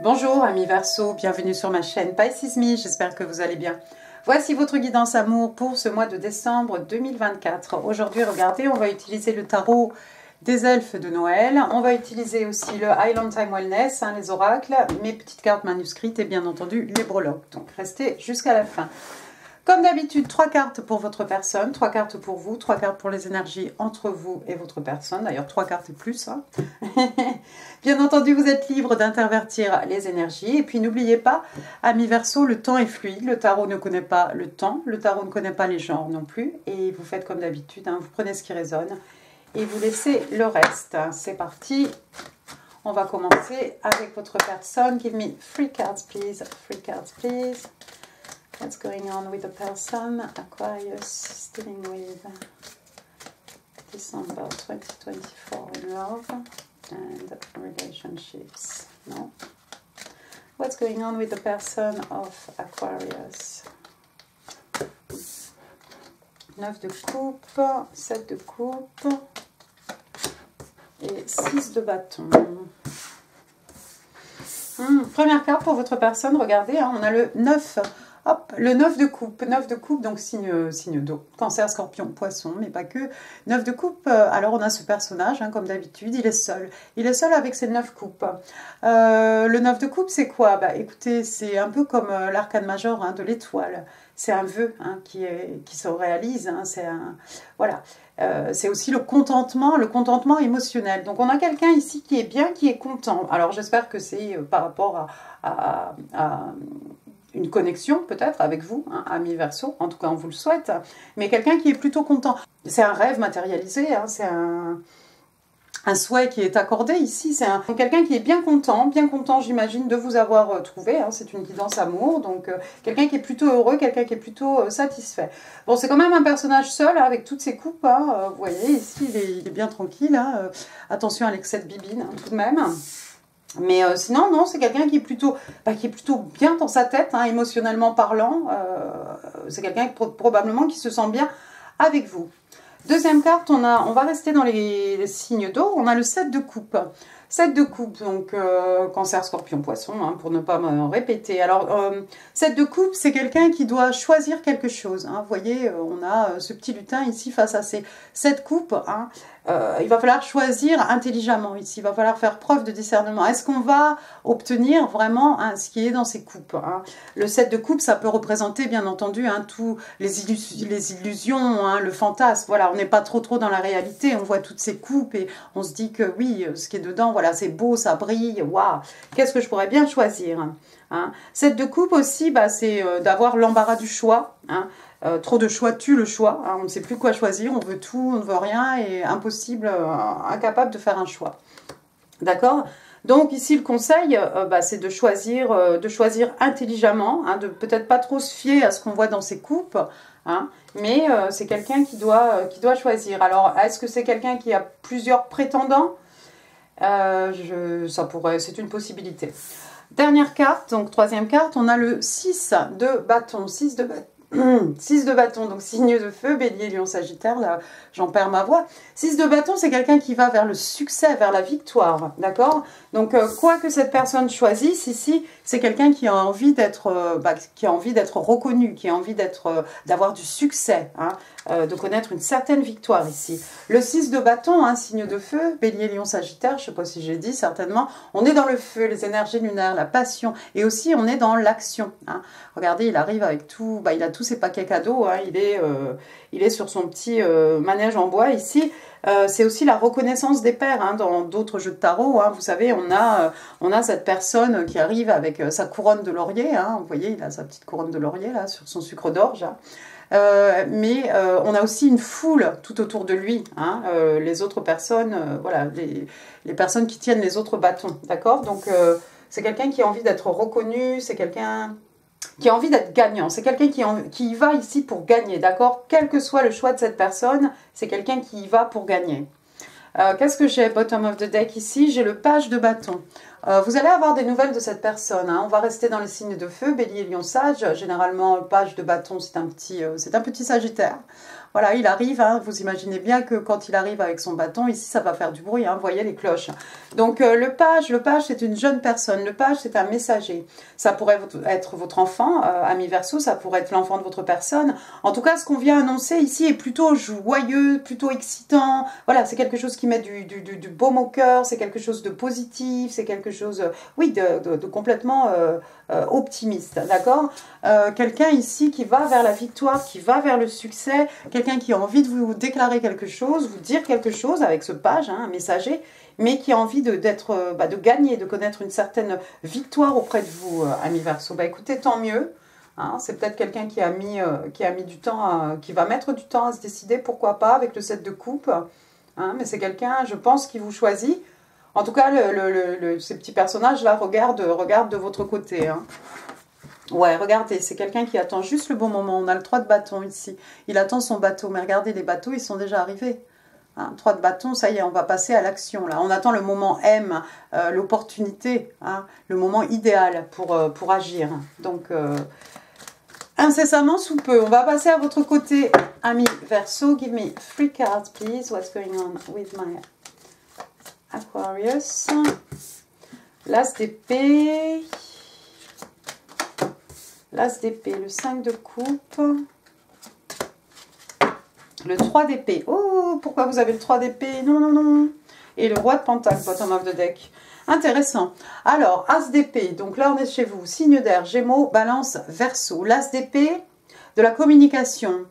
Bonjour amis Verseau, bienvenue sur ma chaîne Pisces Me, j'espère que vous allez bien. Voici votre guidance amour pour ce mois de décembre 2024. Aujourd'hui, regardez, on va utiliser le tarot des elfes de Noël. On va utiliser aussi le Island Time Wellness, les oracles, mes petites cartes manuscrites et bien entendu les breloques. Donc restez jusqu'à la fin. Comme d'habitude, 3 cartes pour votre personne, 3 cartes pour vous, 3 cartes pour les énergies entre vous et votre personne. D'ailleurs, 3 cartes et plus. Bien entendu, vous êtes libre d'intervertir les énergies. Et puis, n'oubliez pas, amis Verseau, le temps est fluide. Le tarot ne connaît pas le temps. Le tarot ne connaît pas les genres non plus. Et vous faites comme d'habitude, vous prenez ce qui résonne et vous laissez le reste. C'est parti. On va commencer avec votre personne. Give me 3 cards, please. 3 cards, please. What's going on with the person? Aquarius, dealing with December 2024 in love and relationships. No? What's going on with the person of Aquarius? 9 de coupe, 7 de coupe et 6 de bâton. Première carte pour votre personne, regardez, on a le 9. Hop, le 9 de coupe, donc signe d'eau, cancer, scorpion, poisson, mais pas que. 9 de coupe, alors on a ce personnage, comme d'habitude, il est seul. Il est seul avec ses 9 coupes. Le 9 de coupe, c'est quoi? Écoutez, c'est un peu comme l'arcane major de l'étoile. C'est un vœu qui se réalise, voilà. C'est aussi le contentement émotionnel. Donc on a quelqu'un ici qui est bien, qui est content. Alors j'espère que c'est par rapport à une connexion peut-être avec vous, amis Verseau, en tout cas on vous le souhaite, mais quelqu'un qui est plutôt content. C'est un rêve matérialisé, c'est un souhait qui est accordé ici, c'est quelqu'un qui est bien content j'imagine de vous avoir trouvé, c'est une guidance amour, donc quelqu'un qui est plutôt heureux, quelqu'un qui est plutôt satisfait. Bon, c'est quand même un personnage seul, avec toutes ses coupes, vous voyez, ici il est bien tranquille, attention à l'excès de bibine, tout de même. Mais sinon, non, c'est quelqu'un qui est plutôt bien dans sa tête, émotionnellement parlant. C'est quelqu'un probablement qui se sent bien avec vous. Deuxième carte, on va rester dans les signes d'eau. On a le 7 de coupe. 7 de coupe, donc cancer, scorpion, poisson, pour ne pas me répéter. Alors, 7 de coupe, c'est quelqu'un qui doit choisir quelque chose. Vous voyez, on a ce petit lutin ici face à ces 7 coupes. Il va falloir choisir intelligemment ici. Il va falloir faire preuve de discernement. Est-ce qu'on va obtenir vraiment ce qui est dans ces coupes? Le 7 de coupe, ça peut représenter, bien entendu, tous les illusions, le fantasme. Voilà, on n'est pas trop dans la réalité. On voit toutes ces coupes et on se dit que oui, ce qui est dedans, voilà, c'est beau, ça brille. Waouh, qu'est-ce que je pourrais bien choisir? 7 de coupe aussi, c'est d'avoir l'embarras du choix. Trop de choix tue le choix, on ne sait plus quoi choisir, on veut tout, on ne veut rien et impossible, incapable de faire un choix. D'accord? Donc ici le conseil, c'est de choisir intelligemment, de peut-être pas trop se fier à ce qu'on voit dans ces coupes, mais c'est quelqu'un qui doit choisir. Alors est-ce que c'est quelqu'un qui a plusieurs prétendants? Ça pourrait, c'est une possibilité. Dernière carte, donc troisième carte, on a le 6 de bâton, 6 de bâton. 6 de bâton, donc signe de feu, bélier, lion, sagittaire, là j'en perds ma voix. 6 de bâton, c'est quelqu'un qui va vers le succès, vers la victoire, d'accord? Donc quoi que cette personne choisisse ici, c'est quelqu'un qui a envie d'être reconnu, qui a envie d'avoir du succès, de connaître une certaine victoire ici. Le 6 de bâton, signe de feu, bélier, lion, sagittaire, je ne sais pas si j'ai dit, certainement, on est dans le feu, les énergies lunaires, la passion, et aussi on est dans l'action. Regardez, il arrive avec tout, il a tous ses paquets cadeaux, il est sur son petit manège en bois ici. C'est aussi la reconnaissance des pairs, dans d'autres jeux de tarot, vous savez, on a cette personne qui arrive avec sa couronne de laurier, vous voyez, il a sa petite couronne de laurier là sur son sucre d'orge, mais on a aussi une foule tout autour de lui, les autres personnes, voilà, les personnes qui tiennent les autres bâtons, d'accord? Donc c'est quelqu'un qui a envie d'être reconnu, c'est quelqu'un qui a envie d'être gagnant, c'est quelqu'un qui y va ici pour gagner, d'accord? Quel que soit le choix de cette personne, c'est quelqu'un qui y va pour gagner. Qu'est-ce que j'ai? Bottom of the deck ici, j'ai le page de bâton. Vous allez avoir des nouvelles de cette personne. On va rester dans les signes de feu, bélier, lion, sage. Généralement, page de bâton, c'est un petit sagittaire. Voilà, il arrive, hein, vous imaginez bien que quand il arrive avec son bâton, ici ça va faire du bruit, hein, vous voyez les cloches. Donc le page c'est une jeune personne, le page c'est un messager. Ça pourrait être votre enfant, ami Verseau, ça pourrait être l'enfant de votre personne. En tout cas, ce qu'on vient annoncer ici est plutôt joyeux, plutôt excitant. Voilà, c'est quelque chose qui met du baume au cœur, c'est quelque chose de positif, c'est quelque chose, oui, de complètement optimiste, d'accord. Quelqu'un ici qui va vers la victoire, qui va vers le succès, quelqu'un qui a envie de vous déclarer quelque chose, vous dire quelque chose avec ce page, hein, un messager, mais qui a envie de gagner, de connaître une certaine victoire auprès de vous, ami Verseau. Bah écoutez, tant mieux. Hein, c'est peut-être quelqu'un qui a mis du temps, qui va mettre du temps à se décider, pourquoi pas, avec le 7 de coupe. Hein, mais c'est quelqu'un, je pense, qui vous choisit. En tout cas, ces petits personnages-là regardent de votre côté. Hein. Ouais, regardez, c'est quelqu'un qui attend juste le bon moment. On a le 3 de bâton ici. Il attend son bateau. Mais regardez, les bateaux, ils sont déjà arrivés. Hein, 3 de bâton, ça y est, on va passer à l'action. Là, on attend le moment M, l'opportunité, hein, le moment idéal pour agir. Donc, incessamment sous peu. On va passer à votre côté, ami Verseau. Give me 3 cards, please. What's going on with my Aquarius? L'As d'épée. L'As d'épée, le 5 de coupe, le 3 d'épée. Oh, pourquoi vous avez le 3 d'épée? Non, non, non. Et le roi de pentacle, bottom of the deck. Intéressant. Alors, As d'épée, donc là on est chez vous. Signe d'air, Gémeaux, Balance, Verseau. L'As d'épée, de la communication,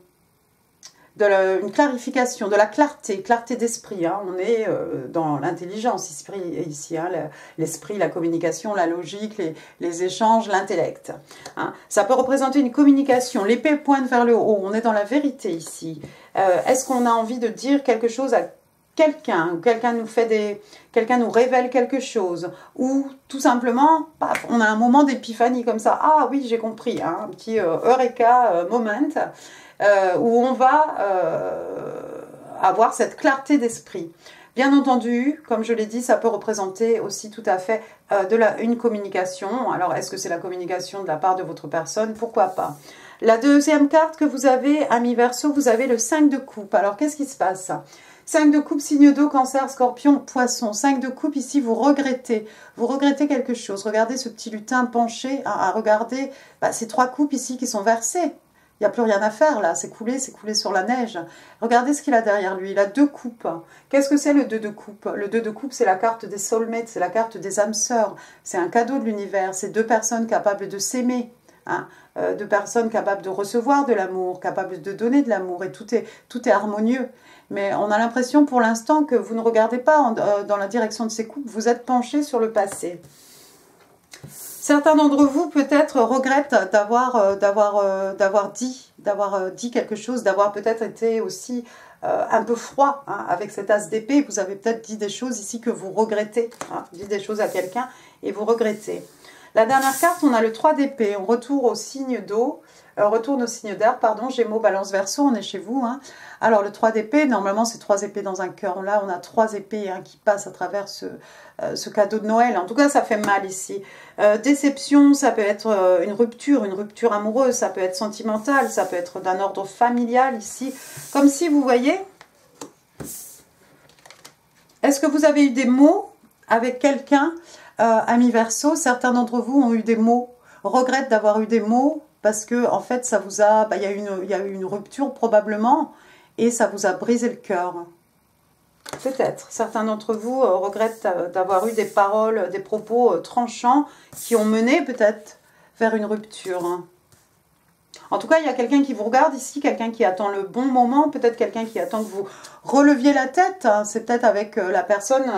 une clarification, de la clarté, clarté d'esprit. Hein. On est dans l'intelligence ici, hein, l'esprit, la communication, la logique, les échanges, l'intellect. Hein. Ça peut représenter une communication. L'épée pointe vers le haut. On est dans la vérité ici. Est-ce qu'on a envie de dire quelque chose à quelqu'un, ou quelqu'un nous révèle quelque chose, ou tout simplement, paf, on a un moment d'épiphanie comme ça. Ah oui, j'ai compris, hein, un petit Eureka moment. Où on va avoir cette clarté d'esprit. Bien entendu, comme je l'ai dit, ça peut représenter aussi tout à fait une communication. Alors, est-ce que c'est la communication de la part de votre personne? Pourquoi pas? La deuxième carte que vous avez, ami Verseau, vous avez le 5 de coupe. Alors, qu'est-ce qui se passe? 5 de coupe, signe d'eau, cancer, scorpion, poisson. 5 de coupe, ici, vous regrettez quelque chose. Regardez ce petit lutin penché à regarder ces 3 coupes ici qui sont versées. Il n'y a plus rien à faire là, c'est coulé sur la neige. Regardez ce qu'il a derrière lui, il a 2 coupes. Qu'est-ce que c'est le 2 de coupe? Le 2 de coupe, c'est la carte des soulmates, c'est la carte des âmes sœurs. C'est un cadeau de l'univers, c'est 2 personnes capables de s'aimer. Hein, 2 personnes capables de recevoir de l'amour, capables de donner de l'amour, et tout est harmonieux. Mais on a l'impression pour l'instant que vous ne regardez pas dans la direction de ces coupes, vous êtes penché sur le passé. Certains d'entre vous peut-être regrettent d'avoir dit quelque chose, d'avoir peut-être été aussi un peu froid, hein, avec cet as d'épée. Vous avez peut-être dit des choses ici que vous regrettez, hein, dit des choses à quelqu'un et vous regrettez. La dernière carte, on a le 3 d'épée. On retourne au signe d'eau, retourne au signe d'air, pardon, Gémeaux, Balance, Verseau, on est chez vous. Hein. Alors le 3 d'épée, normalement c'est 3 épées dans un cœur. Là, on a 3 épées, hein, qui passent à travers ce cadeau de Noël. En tout cas, ça fait mal ici. Déception, ça peut être une rupture amoureuse, ça peut être sentimentale, ça peut être d'un ordre familial ici. Comme si, vous voyez, est-ce que vous avez eu des mots avec quelqu'un, ami Verseau? Certains d'entre vous ont eu des mots, regrettent d'avoir eu des mots, parce que en fait, ça vous a, il y a eu une rupture probablement, et ça vous a brisé le cœur. Peut-être. Certains d'entre vous regrettent d'avoir eu des paroles, des propos tranchants qui ont mené peut-être vers une rupture. En tout cas, il y a quelqu'un qui vous regarde ici, quelqu'un qui attend le bon moment, peut-être quelqu'un qui attend que vous releviez la tête. C'est peut-être avec la personne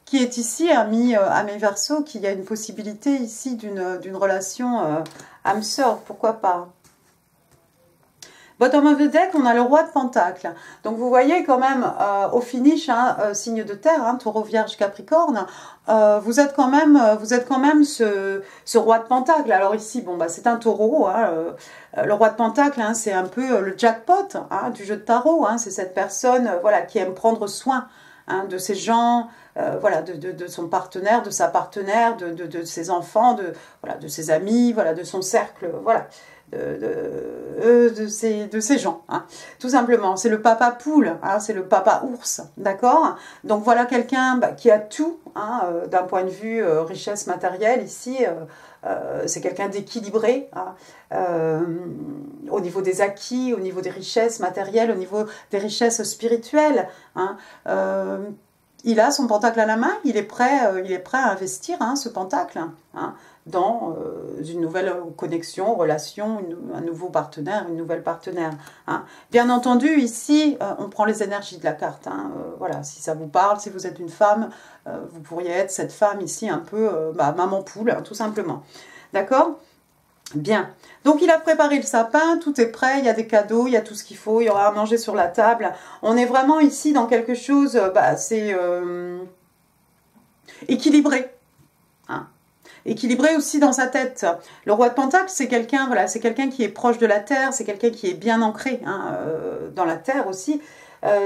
qui est ici, ami Verseau, qu'il y a une possibilité ici d'une relation âme sœur, pourquoi pas. Bottom of the deck, on a le roi de pentacle. Donc vous voyez quand même au finish, hein, signe de terre, hein, taureau, vierge, capricorne, vous êtes quand même ce roi de pentacle. Alors ici, bon, c'est un taureau, hein, le roi de pentacle, hein, c'est un peu le jackpot, hein, du jeu de tarot. Hein, c'est cette personne voilà, qui aime prendre soin, hein, de ses gens, voilà, de son partenaire, de sa partenaire, de ses enfants, voilà, de ses amis, voilà, de son cercle, voilà. de ces gens, hein. Tout simplement. C'est le papa poule, hein, c'est le papa ours, d'accord? Donc voilà quelqu'un qui a tout, hein, d'un point de vue richesse matérielle ici. C'est quelqu'un d'équilibré, hein, au niveau des acquis, au niveau des richesses matérielles, au niveau des richesses spirituelles, hein. Il a son pentacle à la main, il est prêt à investir, hein, ce pentacle, hein, dans une nouvelle connexion, relation, un nouveau partenaire, une nouvelle partenaire, hein. Bien entendu, ici, on prend les énergies de la carte, hein, voilà, si ça vous parle, si vous êtes une femme, vous pourriez être cette femme ici un peu maman poule, hein, tout simplement. D'accord ? Bien. Donc, il a préparé le sapin, tout est prêt, il y a des cadeaux, il y a tout ce qu'il faut, il y aura à manger sur la table. On est vraiment ici dans quelque chose, c'est équilibré, hein. Équilibré aussi dans sa tête. Le roi de Pentacle, c'est quelqu'un, voilà, c'est quelqu'un qui est proche de la terre, c'est quelqu'un qui est bien ancré, hein, dans la terre aussi.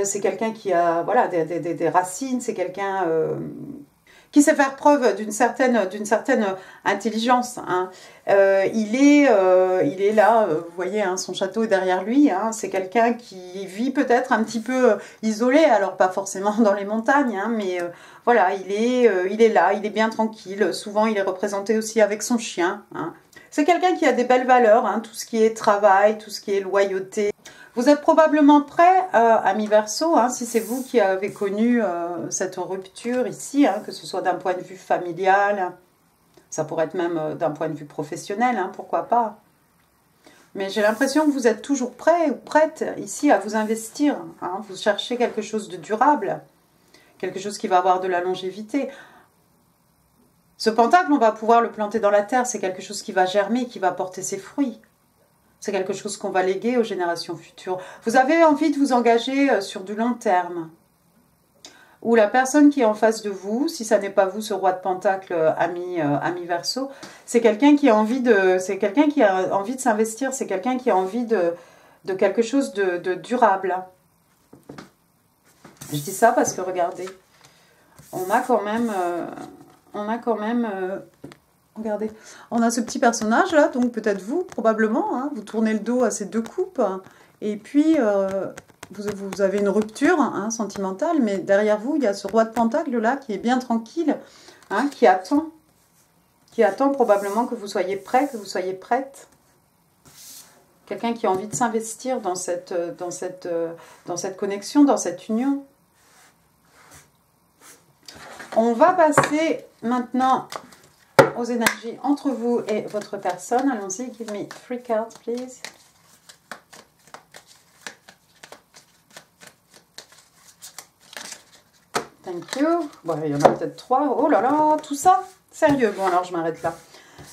C'est quelqu'un qui a, voilà, des racines, c'est quelqu'un qui sait faire preuve d'une certaine intelligence, hein. Il est là, vous voyez, hein, son château est derrière lui, hein. C'est quelqu'un qui vit peut-être un petit peu isolé, alors pas forcément dans les montagnes, hein, mais voilà, il est là, il est bien tranquille. Souvent, il est représenté aussi avec son chien, hein. C'est quelqu'un qui a des belles valeurs, hein, tout ce qui est travail, tout ce qui est loyauté. Vous êtes probablement prêts, amis Verseau, hein, si c'est vous qui avez connu cette rupture ici, hein, que ce soit d'un point de vue familial, ça pourrait être même d'un point de vue professionnel, hein, pourquoi pas. Mais j'ai l'impression que vous êtes toujours prêts ou prêtes ici à vous investir, hein, vous cherchez quelque chose de durable, quelque chose qui va avoir de la longévité. Ce pentacle, on va pouvoir le planter dans la terre, c'est quelque chose qui va germer, qui va porter ses fruits. C'est quelque chose qu'on va léguer aux générations futures. Vous avez envie de vous engager sur du long terme. Ou la personne qui est en face de vous, si ça n'est pas vous, ce roi de Pentacle, ami Verseau, c'est quelqu'un qui a envie de s'investir, c'est quelqu'un qui a envie de quelque chose de durable. Je dis ça parce que regardez, on a quand même regardez, on a ce petit personnage là, donc peut-être vous, probablement, hein, vous tournez le dos à ces deux coupes, et puis vous avez une rupture, hein, sentimentale, mais derrière vous, il y a ce roi de Pentacle là qui est bien tranquille, hein, qui attend probablement que vous soyez prêt, que vous soyez prête. Quelqu'un qui a envie de s'investir dans cette connexion, dans cette union. On va passer maintenant aux énergies entre vous et votre personne. Allons-y, give me 3 cards, please. Thank you. Bon, il y en a peut-être 3. Oh là là, tout ça? Sérieux? Bon, alors je m'arrête là.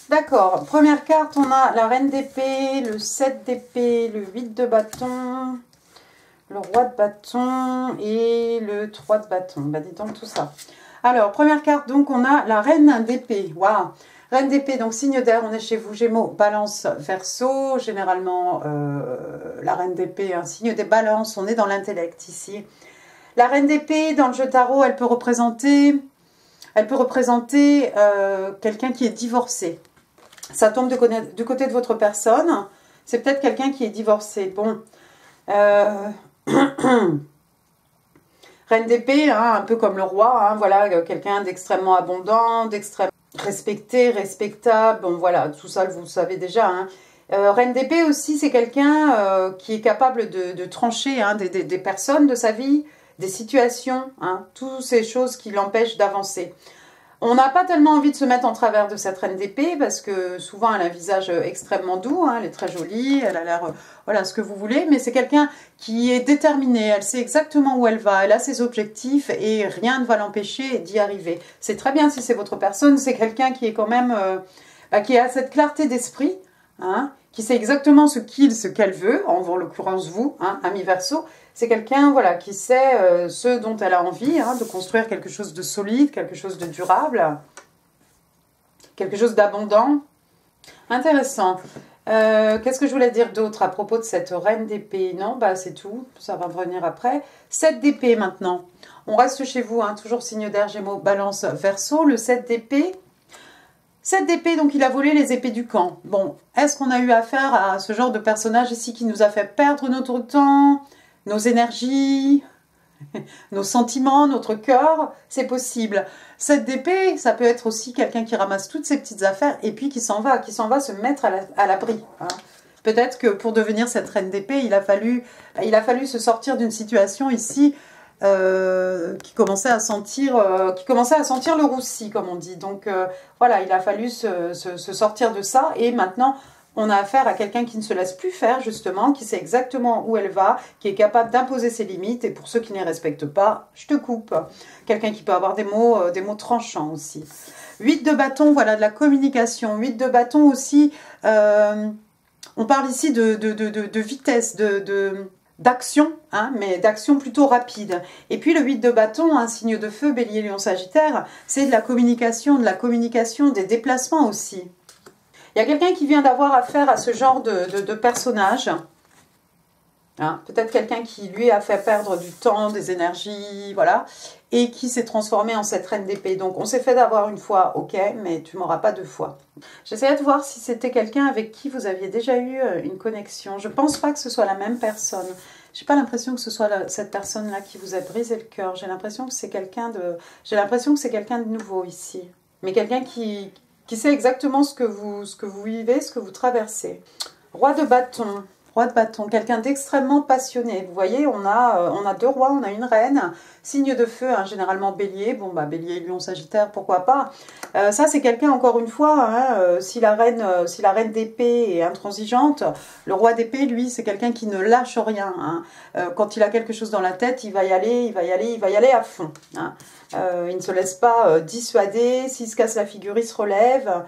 D'accord. Première carte, on a la reine d'épée, le 7 d'épée, le 8 de bâton, le roi de bâton et le 3 de bâton. Bah, dis donc tout ça. Alors, première carte, donc, on a la reine d'épée. Waouh! Reine d'épée, donc signe d'air, on est chez vous, Gémeaux, Balance, Verseau. Généralement, la reine d'épée, un signe des balances, on est dans l'intellect ici. La reine d'épée, dans le jeu tarot, elle peut représenter quelqu'un qui est divorcé. Ça tombe du côté de votre personne. C'est peut-être quelqu'un qui est divorcé. Bon. Reine d'épée, hein, un peu comme le roi, hein, voilà, quelqu'un d'extrêmement abondant, d'extrêmement respecté, respectable, bon voilà, tout ça vous le savez déjà, hein. Reine d'épée aussi, c'est quelqu'un qui est capable de trancher, hein, des personnes de sa vie, des situations, hein, toutes ces choses qui l'empêchent d'avancer. On n'a pas tellement envie de se mettre en travers de cette reine d'épée parce que souvent elle a un visage extrêmement doux, hein, elle est très jolie, elle a l'air, voilà, ce que vous voulez, mais c'est quelqu'un qui est déterminé, elle sait exactement où elle va, elle a ses objectifs et rien ne va l'empêcher d'y arriver. C'est très bien si c'est votre personne, c'est quelqu'un qui est quand même, qui a cette clarté d'esprit, hein, qui sait exactement ce qu'elle veut, en l'occurrence vous, hein, ami Verseau. C'est quelqu'un, voilà, qui sait ce dont elle a envie, hein, de construire quelque chose de solide, quelque chose de durable, quelque chose d'abondant. Intéressant. Qu'est-ce que je voulais dire d'autre à propos de cette reine d'épée? Non, bah c'est tout, ça va revenir après. 7 d'épée maintenant. On reste chez vous, hein, toujours signe d'air, Gémeaux, Balance, Verseau. Le 7 d'épée, 7 d'épée, donc il a volé les épées du camp. Bon, est-ce qu'on a eu affaire à ce genre de personnage ici qui nous a fait perdre notre temps, nos énergies, nos sentiments, notre cœur? C'est possible. 7 d'épée, ça peut être aussi quelqu'un qui ramasse toutes ses petites affaires et puis qui s'en va se mettre à l'abri. Hein. Peut-être que pour devenir cette reine d'épée, il a fallu se sortir d'une situation ici qui commençait à sentir le roussi, comme on dit. Donc voilà, il a fallu se sortir de ça et maintenant on a affaire à quelqu'un qui ne se laisse plus faire justement, qui sait exactement où elle va, qui est capable d'imposer ses limites et pour ceux qui ne les respectent pas, je te coupe. Quelqu'un qui peut avoir des mots tranchants aussi. 8 de bâton, voilà de la communication. 8 de bâton aussi, on parle ici de vitesse, d'action, hein, mais d'action plutôt rapide. Et puis le 8 de bâton, un signe de feu, bélier, lion, sagittaire, c'est de la communication, des déplacements aussi. Il y a quelqu'un qui vient d'avoir affaire à ce genre de personnage. Hein, peut-être quelqu'un qui lui a fait perdre du temps, des énergies, voilà, et qui s'est transformé en cette reine d'épée. Donc on s'est fait d'avoir une fois, ok, mais tu m'auras pas deux fois. J'essayais de voir si c'était quelqu'un avec qui vous aviez déjà eu une connexion. Je pense pas que ce soit la même personne. J'ai pas l'impression que ce soit cette personne-là qui vous a brisé le cœur. J'ai l'impression que c'est quelqu'un de nouveau ici, mais quelqu'un qui sait exactement ce que vous vivez, ce que vous traversez. Roi de bâton. Roi de bâton, quelqu'un d'extrêmement passionné. Vous voyez, on a deux rois, on a une reine, signe de feu, hein, généralement bélier. Bon, bah bélier, lion, sagittaire, pourquoi pas. Ça, c'est quelqu'un, encore une fois, hein, si la reine d'épée est intransigeante, le roi d'épée, lui, c'est quelqu'un qui ne lâche rien. Hein. Quand il a quelque chose dans la tête, il va y aller à fond. Hein. Il ne se laisse pas dissuader. S'il se casse la figure, il se relève.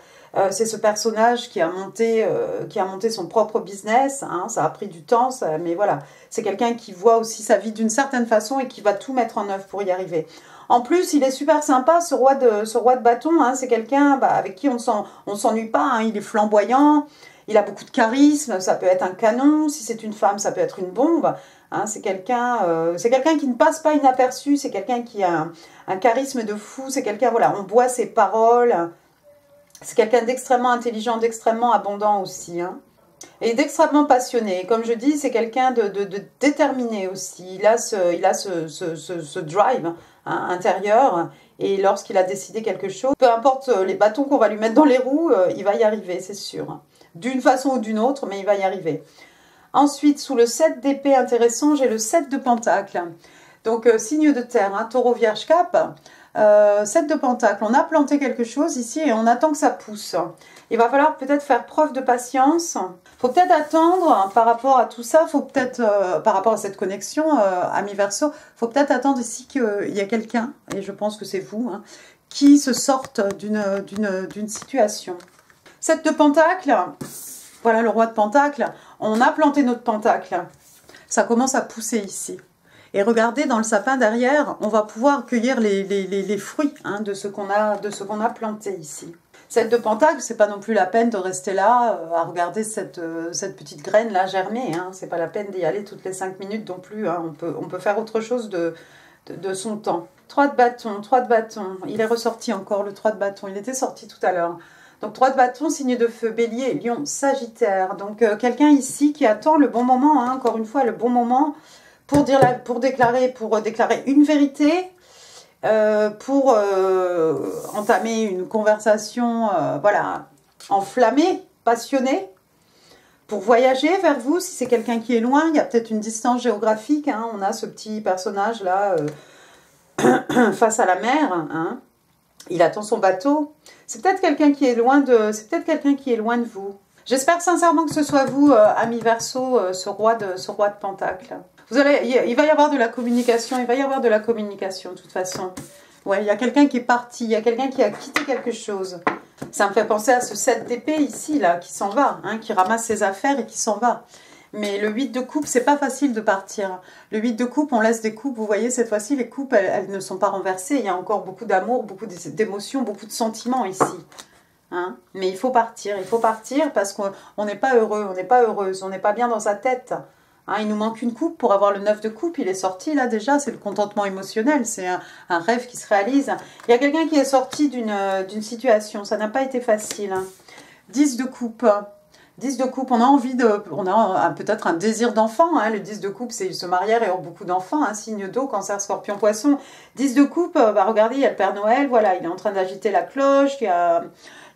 C'est ce personnage qui a monté son propre business, hein, ça a pris du temps, mais voilà, c'est quelqu'un qui voit aussi sa vie d'une certaine façon et qui va tout mettre en œuvre pour y arriver. En plus, il est super sympa, ce roi de bâton, hein, c'est quelqu'un avec qui on ne s'ennuie pas, hein, il est flamboyant, il a beaucoup de charisme, ça peut être un canon, si c'est une femme, ça peut être une bombe. Hein, c'est quelqu'un qui ne passe pas inaperçu, c'est quelqu'un qui a un charisme de fou, c'est quelqu'un, voilà, on boit ses paroles. C'est quelqu'un d'extrêmement intelligent, d'extrêmement abondant aussi, hein, et d'extrêmement passionné. Comme je dis, c'est quelqu'un de déterminé aussi. Il a ce drive, hein, intérieur, et lorsqu'il a décidé quelque chose, peu importe les bâtons qu'on va lui mettre dans les roues, il va y arriver, c'est sûr. D'une façon ou d'une autre, mais il va y arriver. Ensuite, sous le 7 d'épée intéressant, j'ai le 7 de pentacle. Donc, signe de terre, hein, taureau, vierge, cap. 7 de pentacle, on a planté quelque chose ici et on attend que ça pousse. Il va falloir peut-être faire preuve de patience. Il faut peut-être attendre, hein, par rapport à tout ça, par rapport à cette connexion, ami Verseau, il faut peut-être attendre ici qu'il y a quelqu'un, et je pense que c'est vous, hein, qui se sorte d'une situation. 7 de pentacle, voilà le roi de pentacle, on a planté notre pentacle. Ça commence à pousser ici. Et regardez, dans le sapin derrière, on va pouvoir cueillir les fruits, hein, de ce qu'on a planté ici. 7 de pentacle, c'est pas non plus la peine de rester là à regarder cette petite graine là germer. Hein. C'est pas la peine d'y aller toutes les 5 minutes non plus. Hein. On peut faire autre chose de son temps. 3 de bâton, 3 de bâton. Il est ressorti encore le 3 de bâton. Il était sorti tout à l'heure. Donc 3 de bâton, signe de feu, bélier, lion, sagittaire. Donc quelqu'un ici qui attend le bon moment, hein, encore une fois, le bon moment. Pour déclarer une vérité, pour entamer une conversation voilà, enflammée, passionnée, pour voyager vers vous, si c'est quelqu'un qui est loin, il y a peut-être une distance géographique, hein, on a ce petit personnage là face à la mer, hein, il attend son bateau, c'est peut-être quelqu'un qui est loin de vous. J'espère sincèrement que ce soit vous, ami Verseau, ce roi de pentacle. Il va y avoir de la communication, de toute façon. Ouais, il y a quelqu'un qui est parti, il y a quelqu'un qui a quitté quelque chose. Ça me fait penser à ce 7 d'épée ici, là, qui s'en va, hein, qui ramasse ses affaires et qui s'en va. Mais le 8 de coupe, c'est pas facile de partir. Le 8 de coupe, on laisse des coupes, vous voyez, cette fois-ci, les coupes, elles ne sont pas renversées. Il y a encore beaucoup d'amour, beaucoup d'émotions, beaucoup de sentiments ici. Hein, mais il faut partir parce qu'on n'est pas heureux, on n'est pas heureuse, on n'est pas bien dans sa tête. Hein, il nous manque une coupe pour avoir le 9 de coupe. Il est sorti là déjà. C'est le contentement émotionnel. C'est un rêve qui se réalise. Il y a quelqu'un qui est sorti d'une situation. Ça n'a pas été facile. Hein. 10 de coupe. 10 de coupe, on a envie de... On a peut-être un désir d'enfant. Hein. Le 10 de coupe, c'est se marier et avoir beaucoup d'enfants. Hein. Signe d'eau, cancer, scorpion, poisson. 10 de coupe, bah regardez, il y a le Père Noël. Voilà, il est en train d'agiter la cloche. Il y a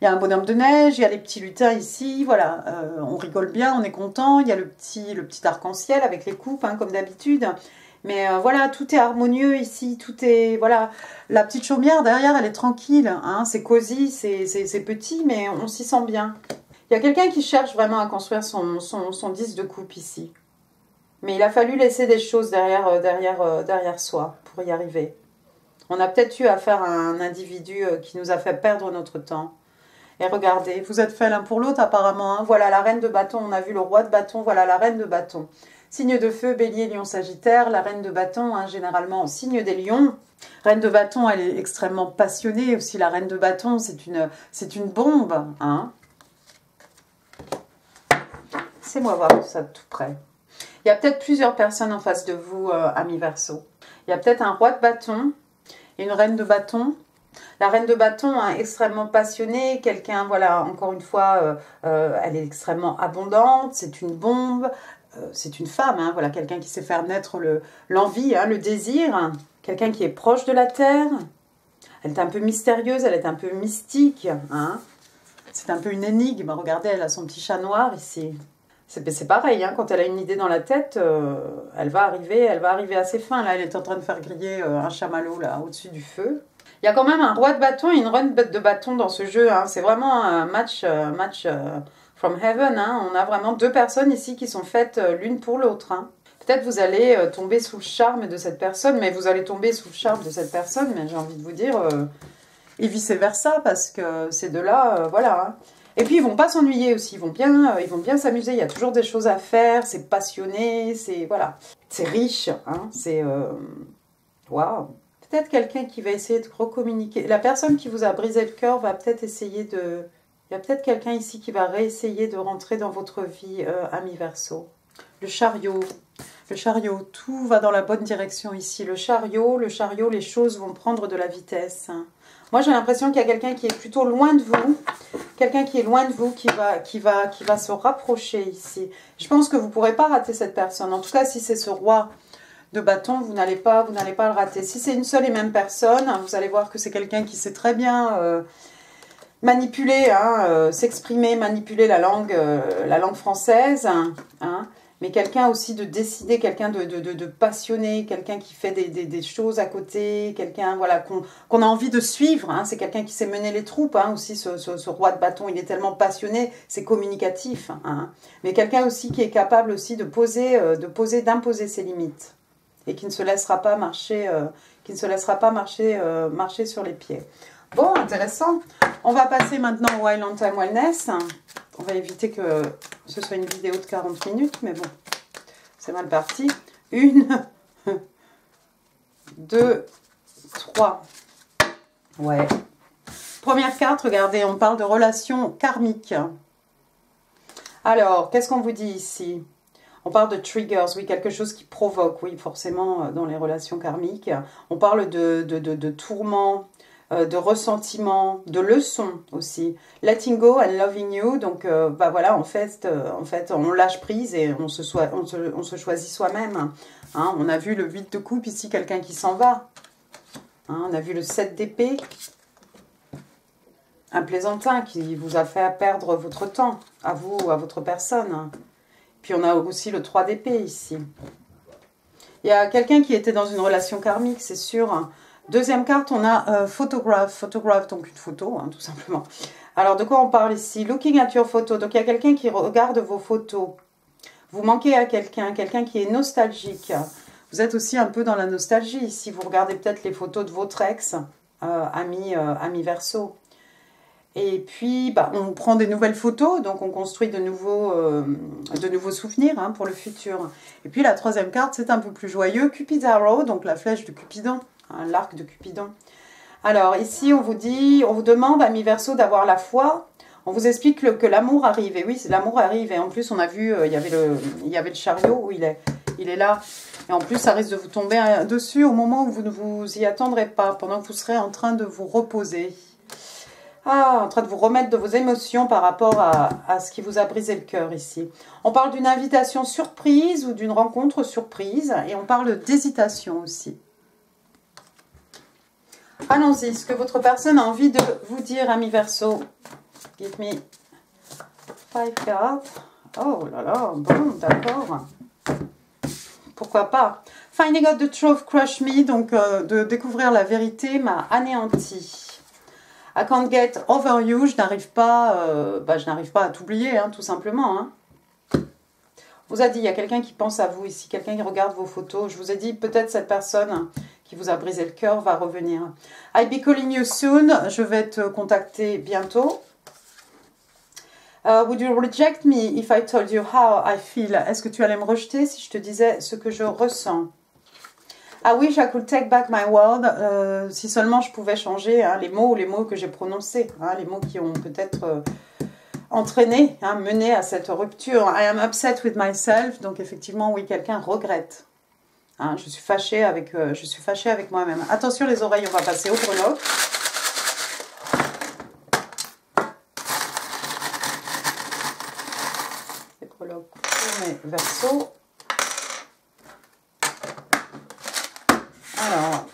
un bonhomme de neige. Il y a les petits lutins ici. Voilà, on rigole bien, on est content. Il y a le petit arc-en-ciel avec les coupes, hein, comme d'habitude. Mais voilà, tout est harmonieux ici. Tout est... Voilà, la petite chaumière derrière, elle est tranquille. Hein. C'est cosy, c'est petit, mais on s'y sent bien. Il y a quelqu'un qui cherche vraiment à construire son 10 de coupe ici. Mais il a fallu laisser des choses derrière soi pour y arriver. On a peut-être eu affaire à un individu qui nous a fait perdre notre temps. Et regardez, vous êtes faits l'un pour l'autre apparemment. Hein. Voilà la reine de bâton, on a vu le roi de bâton, voilà la reine de bâton. Signe de feu, bélier, lion, sagittaire. La reine de bâton, hein, généralement, signe des lions. Reine de bâton, elle est extrêmement passionnée. Aussi la reine de bâton, c'est une bombe. Hein. Laissez-moi voir tout ça de tout près. Il y a peut-être plusieurs personnes en face de vous, amis Verseau. Il y a peut-être un roi de bâton et une reine de bâton. La reine de bâton, hein, extrêmement passionnée, quelqu'un, voilà, encore une fois, elle est extrêmement abondante, c'est une bombe, c'est une femme, hein, voilà, quelqu'un qui sait faire naître l'envie, hein, le désir, quelqu'un qui est proche de la terre. Elle est un peu mystérieuse, elle est un peu mystique, hein. C'est un peu une énigme. Regardez, elle a son petit chat noir ici. C'est pareil, hein, quand elle a une idée dans la tête, elle va arriver assez fin. Là, elle est en train de faire griller un chamallow là au-dessus du feu. Il y a quand même un roi de bâton et une reine de bâton dans ce jeu. Hein. C'est vraiment un match from heaven. Hein. On a vraiment deux personnes ici qui sont faites l'une pour l'autre. Hein. Peut-être vous allez tomber sous le charme de cette personne, mais vous allez tomber sous le charme de cette personne, mais j'ai envie de vous dire, et vice-versa, parce que ces deux-là, voilà. Hein. Et puis, ils vont pas s'ennuyer aussi, ils vont bien s'amuser, il y a toujours des choses à faire, c'est passionné, c'est, voilà, c'est riche, hein, c'est, waouh. Peut-être quelqu'un qui va essayer de recommuniquer, la personne qui vous a brisé le cœur va peut-être essayer de, il y a peut-être quelqu'un ici qui va réessayer de rentrer dans votre vie, ami Verseau. Le chariot, tout va dans la bonne direction ici, le chariot, les choses vont prendre de la vitesse, hein. Moi, j'ai l'impression qu'il y a quelqu'un qui est plutôt loin de vous. Quelqu'un qui est loin de vous, qui va se rapprocher ici. Je pense que vous ne pourrez pas rater cette personne. En tout cas, si c'est ce roi de bâton, vous n'allez pas le rater. Si c'est une seule et même personne, vous allez voir que c'est quelqu'un qui sait très bien manipuler, hein, s'exprimer, manipuler la langue française. Hein. Mais quelqu'un aussi de décidé, quelqu'un de passionné, quelqu'un qui fait des choses à côté, quelqu'un voilà, qu'on a envie de suivre. Hein. C'est quelqu'un qui sait mener les troupes. Hein. Aussi, ce roi de bâton, il est tellement passionné, c'est communicatif. Hein. Mais quelqu'un aussi qui est capable aussi d'imposer ses limites et qui ne se laissera pas marcher, marcher sur les pieds. Bon, intéressant. On va passer maintenant au Island Time Wellness. On va éviter que ce soit une vidéo de 40 minutes, mais bon, c'est mal parti. 1, 2, 3. Ouais. Première carte, regardez, on parle de relations karmiques. Alors, qu'est-ce qu'on vous dit ici? On parle de triggers, oui, quelque chose qui provoque, oui, forcément, dans les relations karmiques. On parle de tourments, de ressentiment, de leçons aussi. Letting go and loving you. Donc, bah voilà, en fait, on lâche prise et on se choisit soi-même. Hein, on a vu le 8 de coupe ici, quelqu'un qui s'en va. Hein, on a vu le 7 d'épée. Un plaisantin qui vous a fait perdre votre temps, à vous, à votre personne. Puis on a aussi le 3 d'épée ici. Il y a quelqu'un qui était dans une relation karmique, c'est sûr. Deuxième carte, on a photograph. Photograph, donc une photo, hein, tout simplement. Alors, de quoi on parle ici? Looking at your photo. Donc, il y a quelqu'un qui regarde vos photos. Vous manquez à quelqu'un qui est nostalgique. Vous êtes aussi un peu dans la nostalgie ici. Vous regardez peut-être les photos de votre ex, ami Verseau. Et puis, bah, on prend des nouvelles photos, donc on construit de nouveaux souvenirs hein, pour le futur. Et puis, la troisième carte, c'est un peu plus joyeux. Cupid's Arrow, donc la flèche de Cupidon. L'arc de Cupidon. Alors ici on vous demande, ami Verseau, d'avoir la foi On vous explique que l'amour arrive. Et oui, l'amour arrive. Et en plus, on a vu, il y avait le chariot où il est là. Et en plus, ça risque de vous tomber dessus au moment où vous ne vous y attendrez pas, pendant que vous serez en train de vous reposer. Ah, en train de vous remettre de vos émotions par rapport à ce qui vous a brisé le cœur ici. On parle d'une invitation surprise ou d'une rencontre surprise. Et on parle d'hésitation aussi. Allons-y, ce que votre personne a envie de vous dire, ami Verseau. Give me 5 cards. Oh là là, bon, d'accord. Pourquoi pas. Finding out the truth crush me, donc de découvrir la vérité m'a anéanti. I can't get over you, je n'arrive pas à t'oublier, hein, tout simplement. Hein. On vous a dit, il y a quelqu'un qui pense à vous ici, quelqu'un qui regarde vos photos. Je vous ai dit, peut-être cette personne qui vous a brisé le cœur va revenir. I'll be calling you soon, je vais te contacter bientôt. Would you reject me if I told you how I feel? Est-ce que tu allais me rejeter si je te disais ce que je ressens? I wish I could take back my word. Si seulement je pouvais changer hein, les mots que j'ai prononcés, hein, les mots qui ont peut-être entraîné, hein, mené à cette rupture. I am upset with myself. Donc effectivement, oui, quelqu'un regrette. Hein, je suis fâchée avec moi-même. Attention les oreilles, on va passer au breloque. Mes Verseaux. Alors,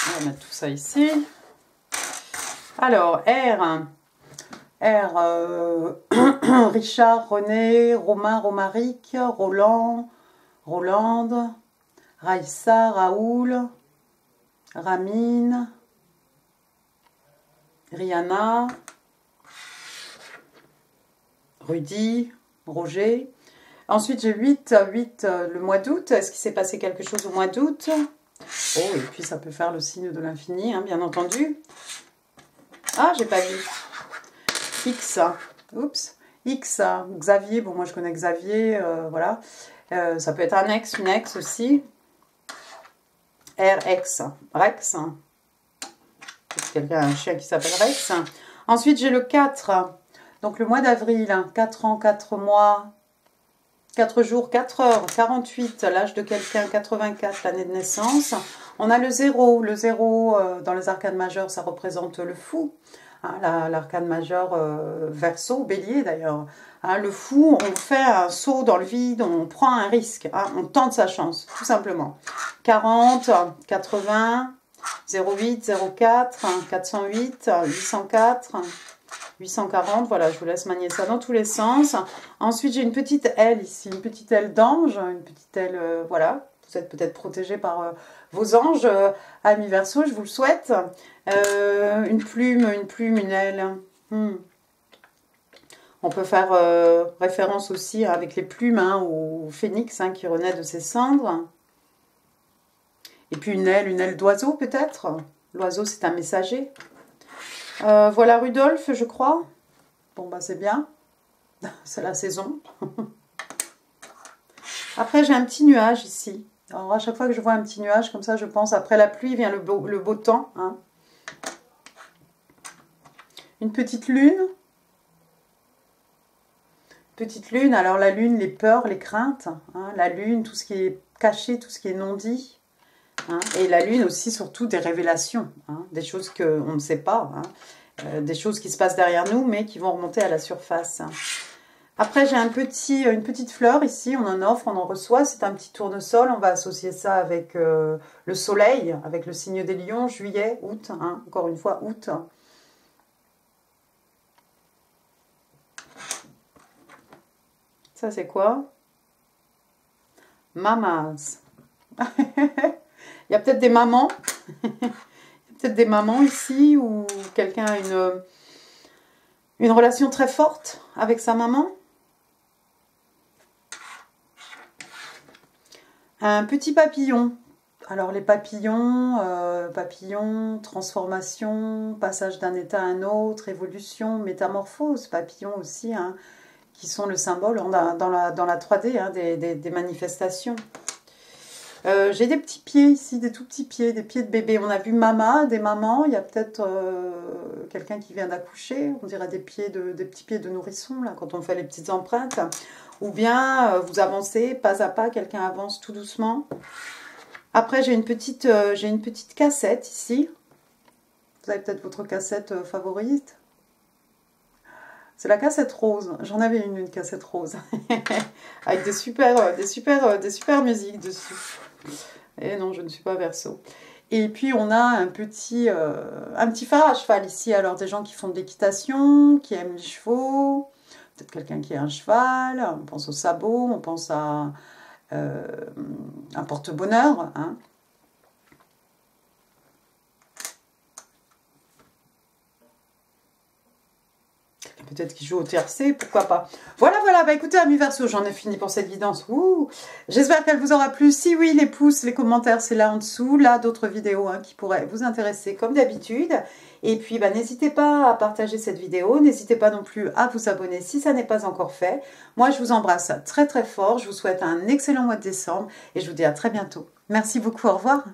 on va mettre tout ça ici. Alors, R, Richard, René, Romain, Romaric, Roland, Rolande, Raïssa, Raoul, Ramine, Rihanna, Rudy, Roger. Ensuite, j'ai 8 le mois d'août. Est-ce qu'il s'est passé quelque chose au mois d'août? Oh, et puis ça peut faire le signe de l'infini, hein, bien entendu. Ah, j'ai pas vu. X, oups. X, Xavier. Bon, moi je connais Xavier, voilà. Ça peut être un ex, une ex aussi. RX, Rex. Quelqu'un a un chien qui s'appelle Rex. Ensuite, j'ai le 4. Donc le mois d'avril, 4 ans, 4 mois, 4 jours, 4 heures, 48, l'âge de quelqu'un, 84, l'année de naissance. On a le 0. Le 0, dans les arcanes majeures, ça représente le fou. Hein, l'arcane majeur Verseau, bélier d'ailleurs. Hein, le fou, on fait un saut dans le vide, on prend un risque, hein, on tente sa chance, tout simplement. 40, 80, 08, 04, 408, 804... 840, voilà, je vous laisse manier ça dans tous les sens. Ensuite, j'ai une petite aile ici, une petite aile d'ange, une petite aile, voilà. Vous êtes peut-être protégé par vos anges, amis Verseau, je vous le souhaite. Une plume, une aile. On peut faire référence aussi avec les plumes hein, au phénix hein, qui renaît de ses cendres. Et puis une aile d'oiseau peut-être. L'oiseau, c'est un messager. Voilà Rudolph, je crois. Bon, bah c'est bien. C'est la saison. Après, j'ai un petit nuage ici. Alors, à chaque fois que je vois un petit nuage, comme ça, je pense, après la pluie vient le beau temps. Hein. Une petite lune. Petite lune, alors la lune, les peurs, les craintes. Hein. La lune, tout ce qui est caché, tout ce qui est non dit. Hein, et la lune aussi, surtout des révélations, hein, des choses qu'on ne sait pas, hein, des choses qui se passent derrière nous, mais qui vont remonter à la surface. Après, j'ai une petite fleur ici, on en offre, on en reçoit, c'est un petit tournesol, on va associer ça avec le soleil, avec le signe des lions, juillet, août, hein, encore une fois, août. Ça, c'est quoi? Mamas. Il y a peut-être des mamans. Il y a peut-être des mamans ici où quelqu'un a une relation très forte avec sa maman. Un petit papillon. Alors les papillons, transformation, passage d'un état à un autre, évolution, métamorphose, papillon aussi, hein, qui sont le symbole dans la 3D hein, des manifestations. J'ai des petits pieds ici, des tout petits pieds, des pieds de bébé. On a vu mama, des mamans. Il y a peut-être quelqu'un qui vient d'accoucher. On dirait des petits pieds de nourrisson, là, quand on fait les petites empreintes. Ou bien vous avancez pas à pas, quelqu'un avance tout doucement. Après, j'ai une petite cassette ici. Vous avez peut-être votre cassette favorite. C'est la cassette rose. J'en avais une cassette rose. Avec des super musiques dessus. Et non, je ne suis pas Verseau. Et puis, on a un petit phare à cheval ici. Alors, des gens qui font de l'équitation, qui aiment les chevaux. Peut-être quelqu'un qui a un cheval. On pense au sabot, on pense à un porte-bonheur, hein. Peut-être qu'il joue au tiercé, pourquoi pas. Voilà, bah écoutez, amis Verseau, j'en ai fini pour cette vidéo. J'espère qu'elle vous aura plu. Si oui, les pouces, les commentaires, c'est là en dessous. Là, d'autres vidéos hein, qui pourraient vous intéresser, comme d'habitude. Et puis, bah, n'hésitez pas à partager cette vidéo. N'hésitez pas non plus à vous abonner si ça n'est pas encore fait. Moi, je vous embrasse très, très fort. Je vous souhaite un excellent mois de décembre. Et je vous dis à très bientôt. Merci beaucoup, au revoir.